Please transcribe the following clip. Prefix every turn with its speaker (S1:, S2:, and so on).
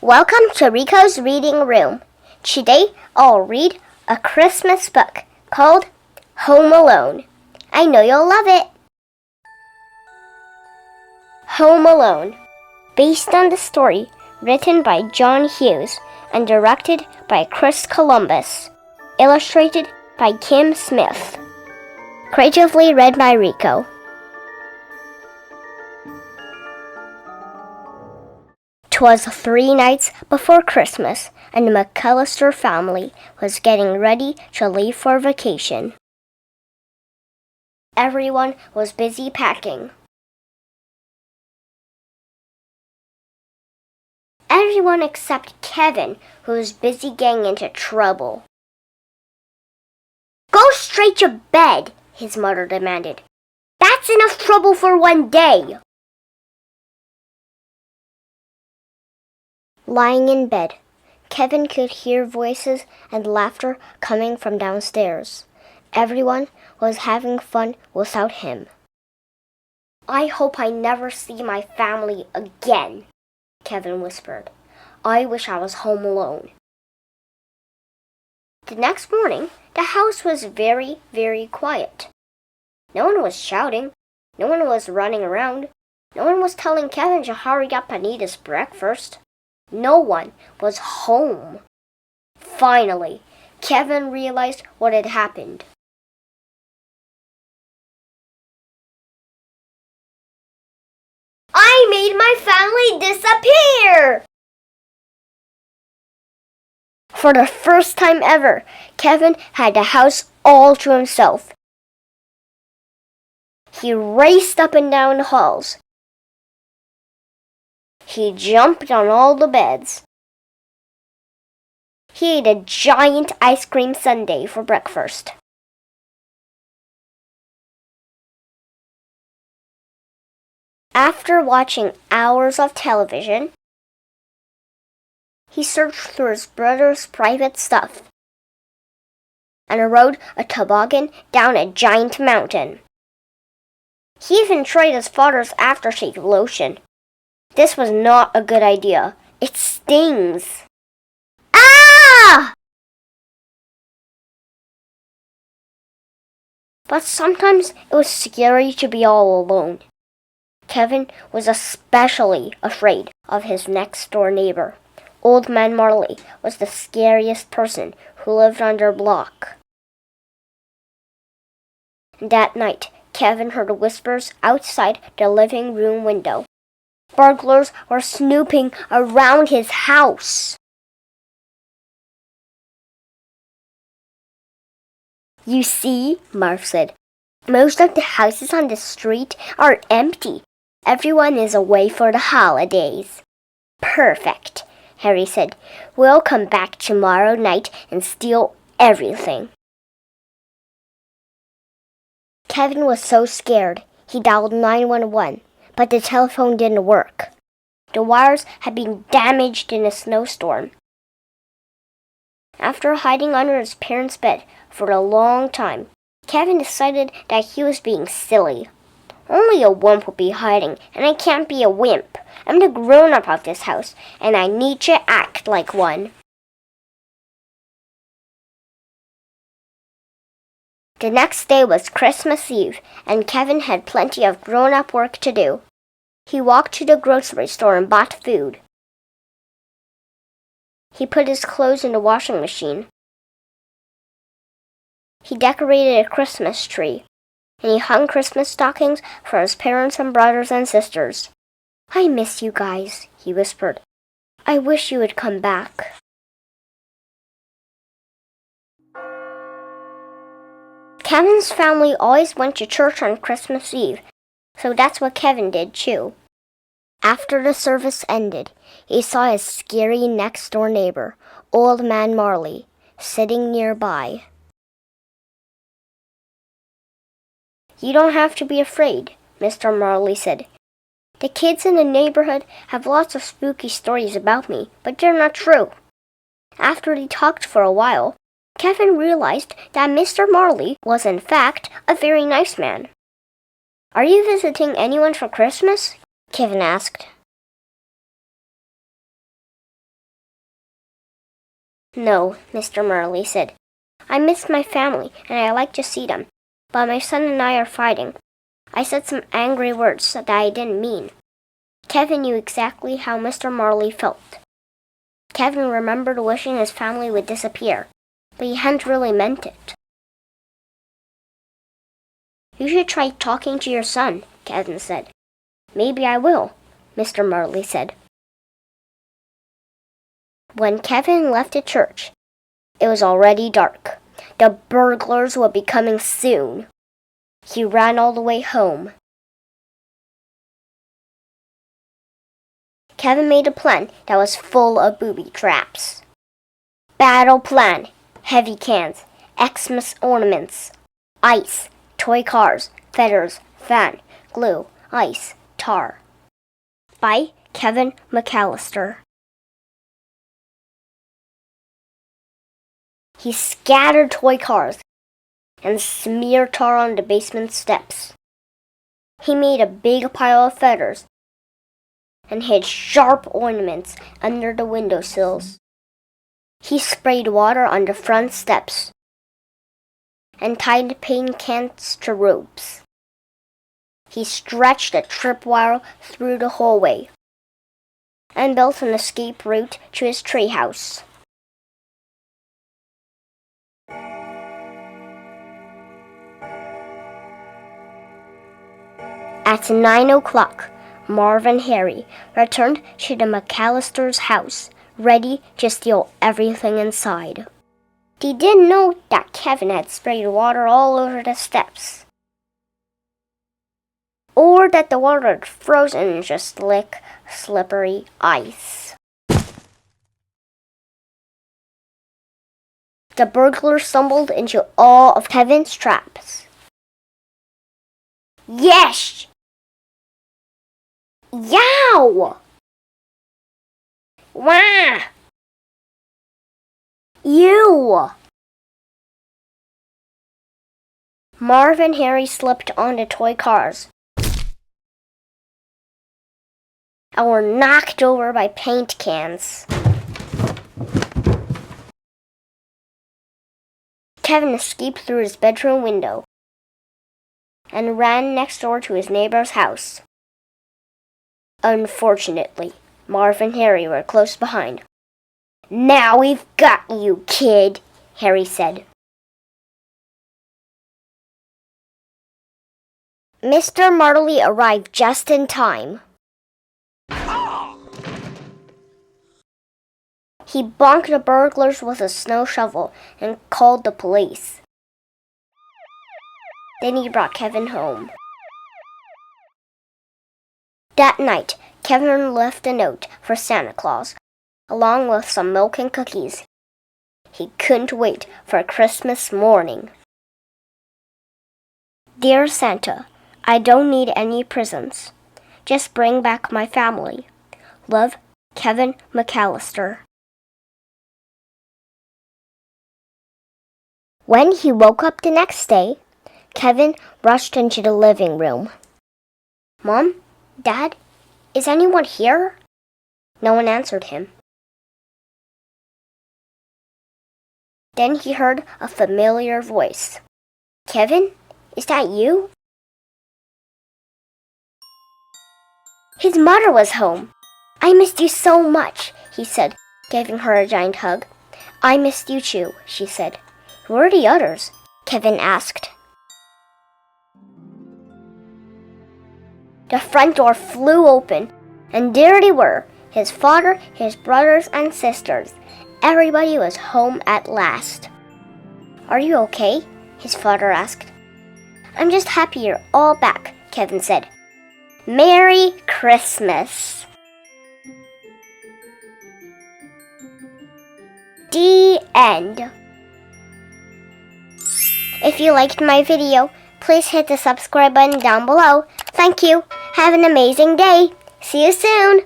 S1: Welcome to Rico's Reading Room. Today I'll read a Christmas book called Home Alone. I know you'll love it. Home Alone, based on the story written by John Hughes and directed by Chris Columbus, illustrated by Kim Smith. Creatively read by Rico. 'Twas 3 nights before Christmas, and the McAllister family was getting ready to leave for vacation. Everyone was busy packing. Everyone except Kevin, who was busy getting into trouble. "Go straight to bed," his mother demanded. "That's enough trouble for one day." Lying in bed, Kevin could hear voices and laughter coming from downstairs. Everyone was having fun without him. "I hope I never see my family again," Kevin whispered. "I wish I was home alone." The next morning, the house was very, very quiet. No one was shouting. No one was running around. No one was telling Kevin to hurry up and eat his breakfast. No one was home. Finally, Kevin realized what had happened. "I made my family disappear!" For the first time ever, Kevin had the house all to himself. He raced up and down the halls. He jumped on all the beds. He ate a giant ice cream sundae for breakfast. After watching hours of television, he searched through his brother's private stuff and rode a toboggan down a giant mountain. He even tried his father's aftershave lotion. This was not a good idea. It stings. Ah! But sometimes it was scary to be all alone. Kevin was especially afraid of his next-door neighbor. Old Man Marley was the scariest person who lived on their block. That night, Kevin heard whispers outside the living room window. Burglars were snooping around his house. "You see," Marv said, "most of the houses on the street are empty. Everyone is away for the holidays." "Perfect," Harry said. "We'll come back tomorrow night and steal everything." Kevin was so scared, he dialed 911. But the telephone didn't work. The wires had been damaged in a snowstorm. After hiding under his parents' bed for a long time, Kevin decided that he was being silly. Only a wimp would be hiding, and I can't be a wimp. I'm the grown-up of this house, and I need to act like one. The next day was Christmas Eve, and Kevin had plenty of grown-up work to do. He walked to the grocery store and bought food. He put his clothes in the washing machine. He decorated a Christmas tree, and he hung Christmas stockings for his parents and brothers and sisters. "I miss you guys," he whispered. "I wish you would come back." Kevin's family always went to church on Christmas Eve, so that's what Kevin did too. After the service ended, he saw his scary next-door neighbor, Old Man Marley, sitting nearby. "You don't have to be afraid," Mr. Marley said. "The kids in the neighborhood have lots of spooky stories about me, but they're not true." After they talked for a while, Kevin realized that Mr. Marley was in fact a very nice man. "Are you visiting anyone for Christmas?" Kevin asked. No, Mr. Marley said. I miss my family, and I like to see them. But my son and I are fighting. I said some angry words that I didn't mean. Kevin knew exactly how Mr. Marley felt. Kevin remembered wishing his family would disappear, but he hadn't really meant it. You should try talking to your son, Kevin said. Maybe I will, Mr. Marley said. When Kevin left the church, it was already dark. The burglars would be coming soon. He ran all the way home. Kevin made a plan that was full of booby traps. Battle plan: heavy cans, Xmas ornaments, ice, toy cars, feathers, fan, glue, ice, tar. By Kevin McAllister. He scattered toy cars and smeared tar on the basement steps. He made a big pile of feathers and hid sharp ornaments under the windowsills. He sprayed water on the front steps and tied paint cans to ropes. He stretched a tripwire through the hallway and built an escape route to his treehouse. At 9 o'clock, Marv and Harry returned to the McAllisters' house, ready to steal everything inside. They didn't know that Kevin had sprayed water all over the steps, or that the water had frozen into slick, slippery ice. The burglars stumbled into all of Kevin's traps. Yes! Yow! Wah! You! Marv and Harry slipped on the toy cars and were knocked over by paint cans. Kevin escaped through his bedroom window and ran next door to his neighbor's house. Unfortunately, Marv and Harry were close behind. Now we've got you, kid, Harry said. Mr. Marley arrived just in time. He bonked the burglars with a snow shovel and called the police. Then he brought Kevin home. That night, Kevin left a note for Santa Claus, along with some milk and cookies. He couldn't wait for Christmas morning. Dear Santa, I don't need any presents. Just bring back my family. Love, Kevin McAllister. When he woke up the next day, Kevin rushed into the living room. Mom? Dad? Is anyone here? No one answered him. Then he heard a familiar voice. Kevin? Is that you? His mother was home. I missed you so much, he said, giving her a giant hug. I missed you too, she said. Who are the others? Kevin asked. The front door flew open, and there they were, his father, his brothers, and sisters. Everybody was home at last. Are you okay? His father asked. I'm just happy you're all back, Kevin said. Merry Christmas. The end. If you liked my video, please hit the subscribe button down below. Thank you. Have an amazing day. See you soon.